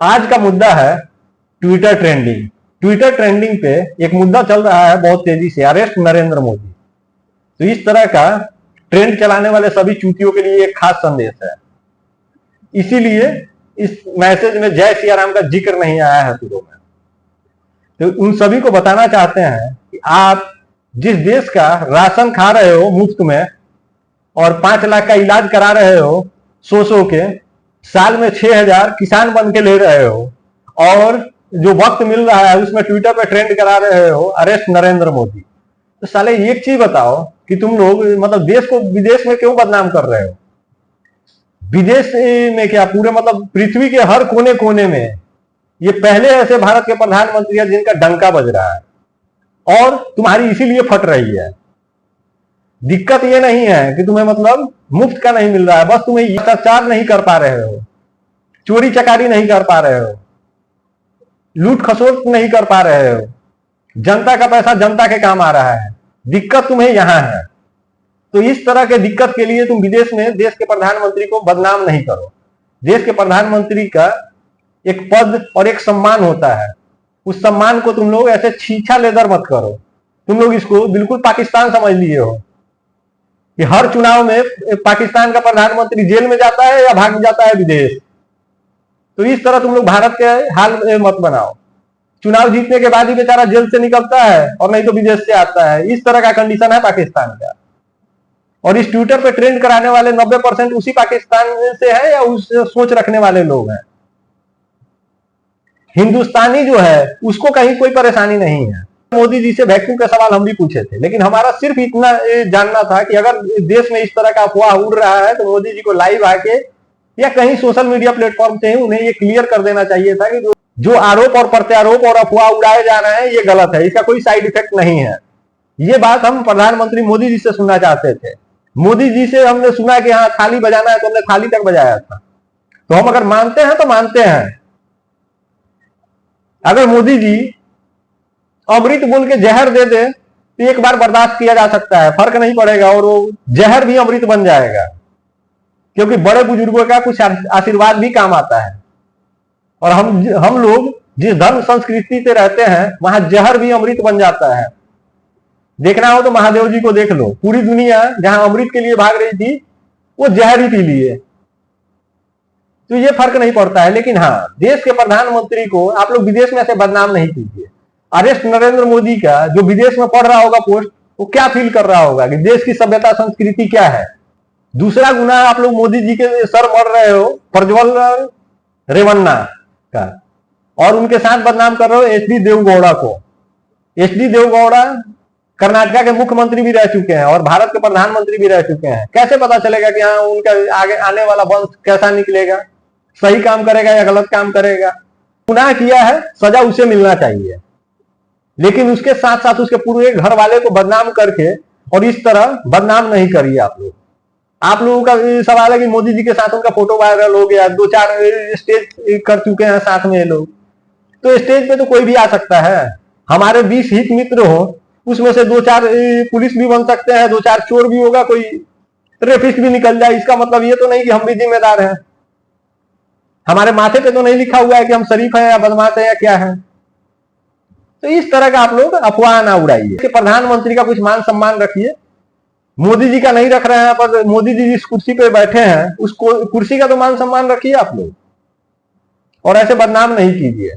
आज का मुद्दा है ट्विटर ट्रेंडिंग। ट्विटर ट्रेंडिंग पे एक मुद्दा चल रहा है बहुत तेजी से, अरेस्ट नरेंद्र मोदी। तो इस तरह का ट्रेंड चलाने वाले सभी चूतियों के लिए एक खास संदेश है। इसीलिए इस मैसेज में जय सिया राम का जिक्र नहीं आया है शुरू में। तो उन सभी को बताना चाहते हैं कि आप जिस देश का राशन खा रहे हो मुफ्त में और 5 लाख का इलाज करा रहे हो सौ के, साल में 6,000 किसान बन के ले रहे हो और जो वक्त मिल रहा है उसमें ट्विटर पे ट्रेंड करा रहे हो अरेस्ट नरेंद्र मोदी। तो साले एक चीज बताओ कि तुम लोग मतलब देश को विदेश में क्यों बदनाम कर रहे हो? विदेश में क्या, पूरे मतलब पृथ्वी के हर कोने कोने में ये पहले ऐसे भारत के प्रधानमंत्री हैं जिनका डंका बज रहा है और तुम्हारी इसीलिए फट रही है। दिक्कत ये नहीं है कि तुम्हें मतलब मुफ्त का नहीं मिल रहा है, बस तुम्हें भ्रष्टाचार नहीं कर पा रहे हो, चोरी चकारी नहीं कर पा रहे हो, लूट खसोट नहीं कर पा रहे हो, जनता का पैसा जनता के काम आ रहा है। दिक्कत तुम्हें यहां है। तो इस तरह के दिक्कत के लिए तुम विदेश में देश के प्रधानमंत्री को बदनाम नहीं करो। देश के प्रधानमंत्री का एक पद और एक सम्मान होता है, उस सम्मान को तुम लोग ऐसे छीछा लेदर मत करो। तुम लोग इसको बिल्कुल पाकिस्तान समझ लिए हो कि हर चुनाव में पाकिस्तान का प्रधानमंत्री जेल में जाता है या भाग जाता है विदेश। तो इस तरह तुम लोग भारत के हाल मत बनाओ। चुनाव जीतने के बाद ही बेचारा जेल से निकलता है और नहीं तो विदेश से आता है। इस तरह का कंडीशन है पाकिस्तान का। और इस ट्विटर पे ट्रेंड कराने वाले 90% उसी पाकिस्तान से है या उस सोच रखने वाले लोग हैं। हिंदुस्तानी जो है उसको कहीं कोई परेशानी नहीं है। मोदी जी से वैक्यूम का सवाल हम भी पूछे थे, लेकिन हमारा सिर्फ इतना जानना था कि अगर देश में इस तरह का अफवाह उड़ रहा है तो मोदी जी को लाइव आके या कहीं सोशल मीडिया प्लेटफॉर्म से उन्हें ये क्लियर कर देना चाहिए था कि जो आरोप और प्रत्यारोप और अफवाह उड़ाए जा रहे हैं ये गलत है, इसका कोई साइड इफेक्ट नहीं है। ये बात हम प्रधानमंत्री मोदी जी से सुनना चाहते थे। मोदी जी से हमने सुना कि हाँ थाली बजाना है तो हमने थाली तक बजाया था। तो हम अगर मानते हैं तो मानते हैं। अगर मोदी जी अमृत बोल के जहर दे दे तो एक बार बर्दाश्त किया जा सकता है, फर्क नहीं पड़ेगा और वो जहर भी अमृत बन जाएगा, क्योंकि बड़े बुजुर्गों का कुछ आशीर्वाद भी काम आता है। और हम लोग जिस धर्म संस्कृति से रहते हैं वहां जहर भी अमृत बन जाता है। देखना हो तो महादेव जी को देख लो, पूरी दुनिया जहां अमृत के लिए भाग रही थी वो जहर ही पी लिए। तो ये फर्क नहीं पड़ता है। लेकिन हाँ, देश के प्रधानमंत्री को आप लोग विदेश में ऐसे बदनाम नहीं कीजिए। अरेस्ट नरेंद्र मोदी का जो विदेश में पढ़ रहा होगा पोस्ट, वो क्या फील कर रहा होगा कि देश की सभ्यता संस्कृति क्या है। दूसरा गुना आप लोग मोदी जी के सर मर रहे हो प्रज्वल रेवन्ना का, और उनके साथ बदनाम कर रहे हो एच डी देवगौड़ा को। एच डी देवगौड़ा कर्नाटका के मुख्यमंत्री भी रह चुके हैं और भारत के प्रधानमंत्री भी रह चुके हैं। कैसे पता चलेगा कि हाँ उनका आगे आने वाला वंश कैसा निकलेगा, सही काम करेगा या गलत काम करेगा। गुनाह किया है, सजा उसे मिलना चाहिए, लेकिन उसके साथ साथ उसके पूरे घर वाले को बदनाम करके और इस तरह बदनाम नहीं करिए आप लोग। आप लोगों का सवाल है कि मोदी जी के साथ उनका फोटो वायरल हो गया, 2-4 स्टेज कर चुके हैं साथ में ये लोग। तो स्टेज पे तो कोई भी आ सकता है। हमारे 20 हित मित्र हो, उसमें से 2-4 पुलिस भी बन सकते हैं, 2-4 चोर भी होगा, कोई रेपिस्ट भी निकल जाए। इसका मतलब ये तो नहीं कि हम भी जिम्मेदार हैं। हमारे माथे पे तो नहीं लिखा हुआ है कि हम शरीफ हैं या बदमाश हैं या क्या है। तो इस तरह का आप लोग अफवाह ना उड़ाइए। प्रधानमंत्री का कुछ मान सम्मान रखिए। मोदी जी का नहीं रख रहे हैं, पर मोदी जी जिस कुर्सी पे बैठे हैं उस कुर्सी का तो मान सम्मान रखिए आप लोग, और ऐसे बदनाम नहीं कीजिए।